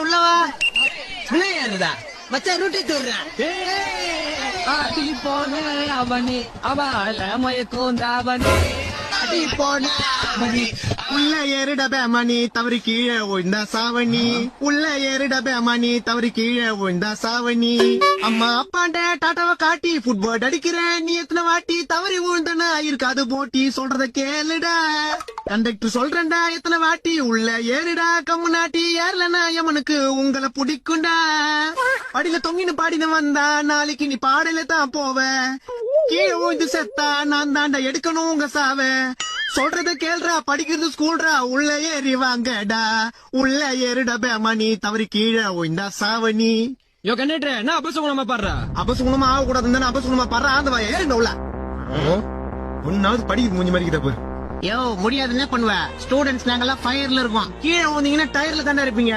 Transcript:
உள்ளவா விளையாடுறதா மச்சா ரூட்டி தோடுறான் போன அவனே அவள மயக்கோந்தாவனே உள்ள ஏறிடபே மணி தவறி கீழே விழுந்தா சாவணி உள்ள ஏறிடபே மணி தவறி கீழே விழுந்தா சாவணி அம்மா அப்பாண்ட டாட்டாவை காட்டி ஃபுட்பால் அடிக்கிறேன் நீ எத்தனை வாட்டி தவறி விழுந்தனா இருக்காது போட்டி சொல்றத கேளுடா கண்டக்டர் சொல்றேன்டா எத்தனை வாட்டி உள்ள ஏறிடா கம்மு நாட்டி ஏறலனா எமனுக்கு உங்களை பிடிக்கும்டா படியில தொங்கின்னு பாடின வந்தா நாளைக்கு நீ பாடல தான் போவ கீழே விழுந்து செத்தா நான் தாண்டா எடுக்கணும் உங்க சாவ சொல்றத கேள்றா படிக்கிறது ஸ்கூல்ரா உள்ள ஏறி வாங்கடா உள்ள ஏறிடா மணி தவறி கீழே விழுந்தா சாவணி யோ கண்டக்டர் என்ன அபசகுணமா பாடுறா அபசகுணமா ஆக கூடாது அபசகுணமா பாடுறா அந்த ஏறிட உள்ள ஒன்னாவது படிக்க மூஞ்சி மாதிரி கிட்ட போய் யோ முடியாதுன்னு பண்ணுவ ஸ்டூடெண்ட்ஸ் நாங்கெல்லாம் ஃபயர்ல இருக்கோம் கீழே வந்தீங்கன்னா டயர்ல தானே இருப்பீங்க